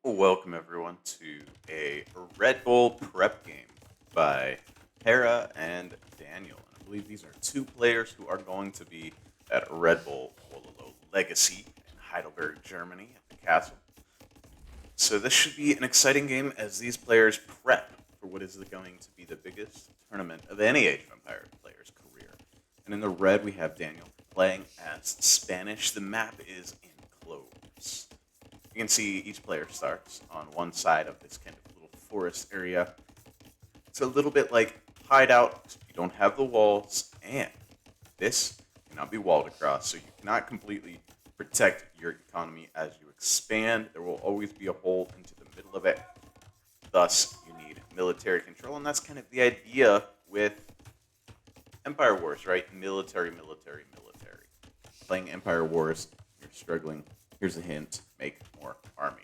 Welcome everyone to a Red Bull prep game by Hera and Daniel. And I believe these are two players who are going to be at Red Bull Wololo Legacy in Heidelberg, Germany at the castle. So this should be an exciting game as these players prep for what is going to be the biggest tournament of any Age of Empires player's career. And in the red we have Daniel playing as Spanish. The map is enclosed. You can see each player starts on one side of this kind of little forest area. It's a little bit like Hideout. You don't have the walls, and this cannot be walled across, so you cannot completely protect your economy as you expand. There will always be a hole into the middle of it. Thus, you need military control, and that's kind of the idea with Empire Wars, right? Military, military, military. Playing Empire Wars, you're struggling. Here's a hint: make more army.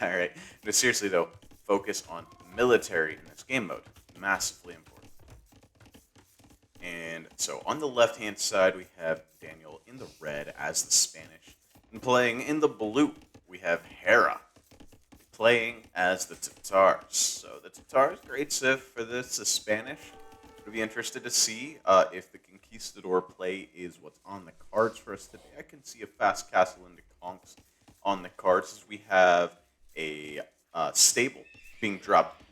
All right. No, seriously though, focus on military in this game mode. Massively important. And so on the left-hand side, we have Daniel in the red as the Spanish, and playing in the blue, we have Hera playing as the Tatars. So the Tatars, great civ for this. The Spanish. I'll be interested to see if the Conquistador play is what's on the cards for us today. I can see a fast castle into Conks on the cards as we have a stable being dropped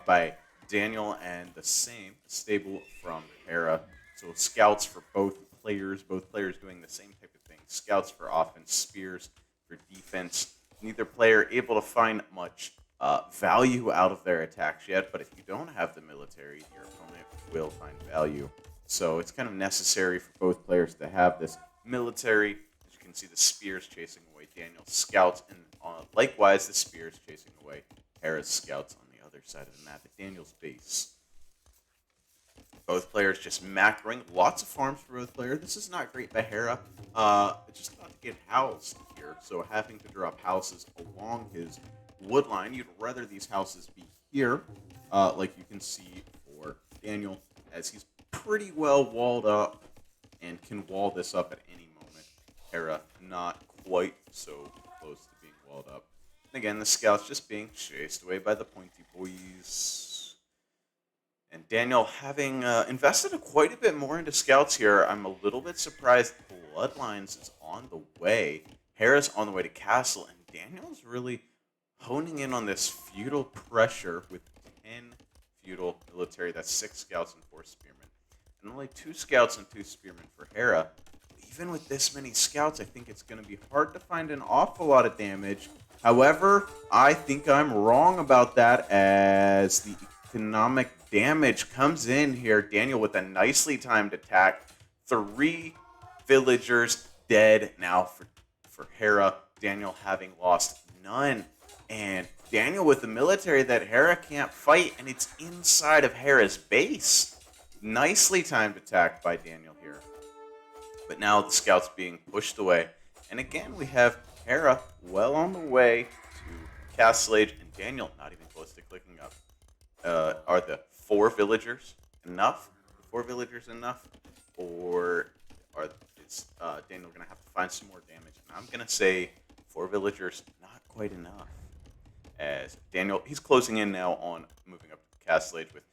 by Daniel, and the same stable from Hera. So scouts for both players doing the same type of thing. Scouts for offense, spears for defense. Neither player able to find much value out of their attacks yet, but if you don't have the military, your opponent will find value. So it's kind of necessary for both players to have this military. As you can see, the spears chasing away Daniel's scouts, and likewise the spears chasing away Hera's scouts on the other side of the map at Daniel's base. Both players just macroing. Lots of farms for both players. This is not great by Hera. Just about to get housed here, so having to drop houses along his wood line. You'd rather these houses be here, like you can see for Daniel, as he's pretty well walled up and can wall this up at any moment. Hera not quite so close to being walled up. And again, the scouts just being chased away by the pointy boys. And Daniel having invested quite a bit more into scouts here. I'm a little bit surprised Bloodlines is on the way. Hera's on the way to castle, and Daniel's really honing in on this feudal pressure with 10 feudal military. That's 6 scouts and 4 spearmen. And only 2 scouts and 2 spearmen for Hera. Even with this many scouts, I think it's going to be hard to find an awful lot of damage. However, I think I'm wrong about that, as the economic damage comes in here. Daniel with a nicely timed attack. 3 villagers dead now for Hera. Daniel having lost none. And Daniel with the military that Hera can't fight, and it's inside of Hera's base. Nicely timed attack by Daniel here. But now the scouts being pushed away. And again, we have Hera well on the way to Castle Age, and Daniel not even close to clicking up. Are the 4 villagers enough? The 4 villagers enough? Or is Daniel going to have to find some more damage? And I'm going to say 4 villagers, not quite enough. As Daniel, he's closing in now on moving up to Castle Age with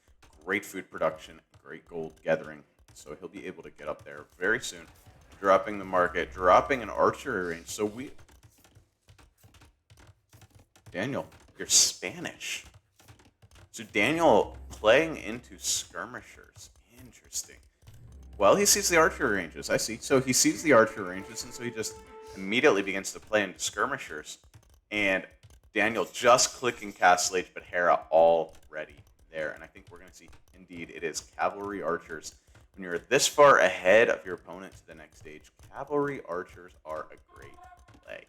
great food production, great gold gathering. So he'll be able to get up there very soon. Dropping the market, dropping an archery range. So Daniel, you're Spanish. So Daniel playing into skirmishers. Interesting. Well, he sees the archery ranges. I see. So he sees the archery ranges, and so he just immediately begins to play into skirmishers. And Daniel just clicking Castle Age, but Hera already there. And I think we're going to see, indeed, it is cavalry archers. When you're this far ahead of your opponent to the next stage, cavalry archers are a great play.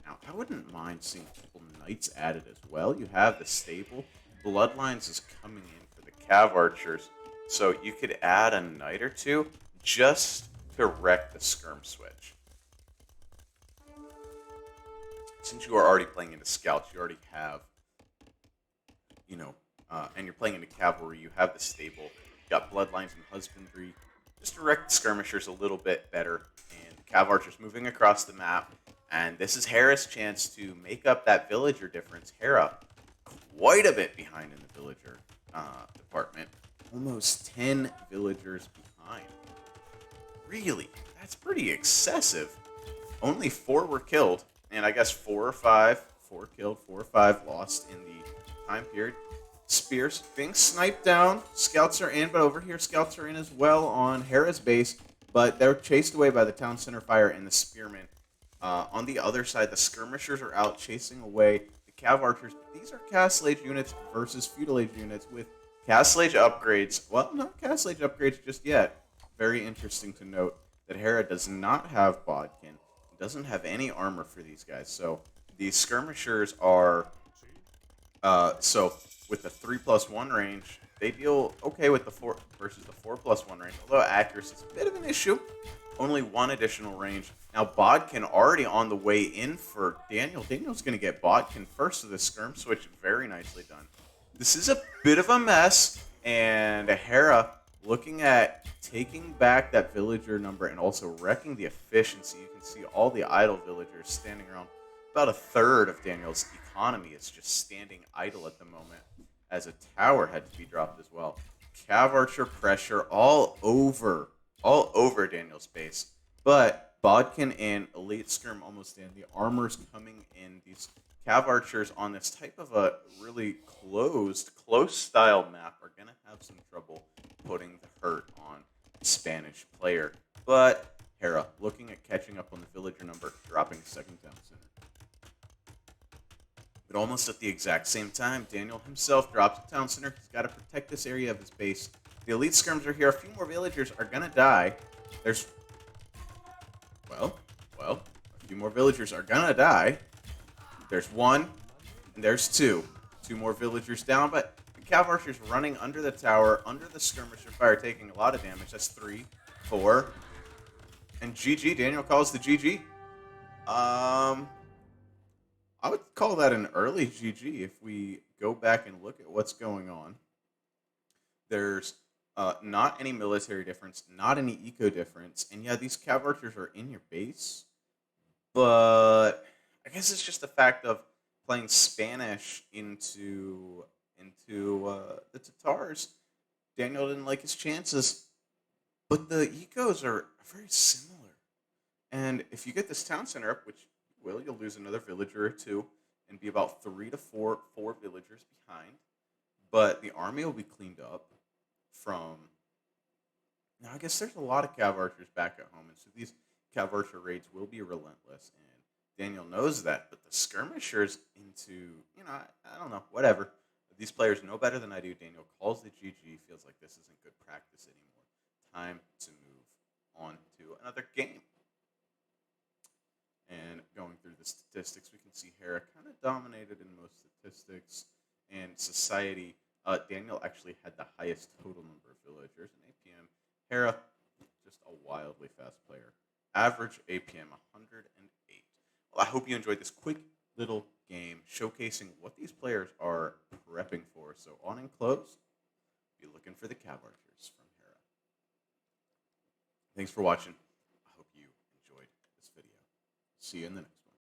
Now, I wouldn't mind seeing couple knights added as well. You have the stable. Bloodlines is coming in for the cav archers. So you could add a knight or 2 just to wreck the skirm switch. Since you are already playing into scouts, you already have, and you're playing into cavalry, you have the stable, you got bloodlines and husbandry. Just direct skirmishers a little bit better, and the cav archers moving across the map. And this is Hera's chance to make up that villager difference. Hera, quite a bit behind in the villager department. Almost 10 villagers behind. Really? That's pretty excessive. Only 4 were killed. And I guess 4 or 5. 4 killed, 4 or 5 lost in the time period. Spears being sniped down. Scouts are in, but over here scouts are in as well on Hera's base. But they're chased away by the town center fire and the spearmen. On the other side, the skirmishers are out chasing away the cav archers. These are castle age units versus feudal age units with castle age upgrades. Well, not castle age upgrades just yet. Very interesting to note that Hera does not have bodkin. Doesn't have any armor for these guys. So these skirmishers are so with the 3+1 range, they deal okay with the 4 versus the 4+1 range. Although accuracy is a bit of an issue. Only 1 additional range. Now bodkin already on the way in for Daniel. Daniel's going to get bodkin first, so the skirm switch very nicely done. This is a bit of a mess, and Hera looking at taking back that villager number and also wrecking the efficiency. You can see all the idle villagers standing around. About a third of Daniel's economy is just standing idle at the moment, as a tower had to be dropped as well. Cav archer pressure all over Daniel's base. But bodkin and elite skirm almost in. The armor's coming in. These cav archers on this type of a really close style map are going to have some trouble putting the hurt on the Spanish player. But Hera looking at catching up on the villager number, dropping second town center. But almost at the exact same time, Daniel himself drops a town center. He's got to protect this area of his base. The elite skirms are here. A few more villagers are going to die. A few more villagers are going to die. There's 1, and there's 2. 2 more villagers down, but the cav archer's running under the tower, under the skirmisher fire, taking a lot of damage. That's 3, 4, and GG. Daniel calls the GG. I would call that an early GG if we go back and look at what's going on. There's not any military difference, not any eco difference, and yeah, these cav archers are in your base, but I guess it's just the fact of playing Spanish into the Tatars. Daniel didn't like his chances, but the ecos are very similar. And if you get this town center up, which you will, you'll lose another villager or 2 and be about 3 to 4 villagers behind. But the army will be cleaned up from... Now, I guess there's a lot of cav archers back at home, and so these cav archer raids will be relentless, and Daniel knows that, but the skirmishers into, I don't know, whatever. These players know better than I do. Daniel calls the GG, feels like this isn't good practice anymore. Time to move on to another game. And going through the statistics, we can see Hera kind of dominated in most statistics and society. Daniel actually had the highest total number of villagers in APM. Hera, just a wildly fast player. Average APM 108. Well, I hope you enjoyed this quick little game showcasing what these players are prepping for. So on and close, be looking for the cav archers from Hera. Thanks for watching. I hope you enjoyed this video. See you in the next one.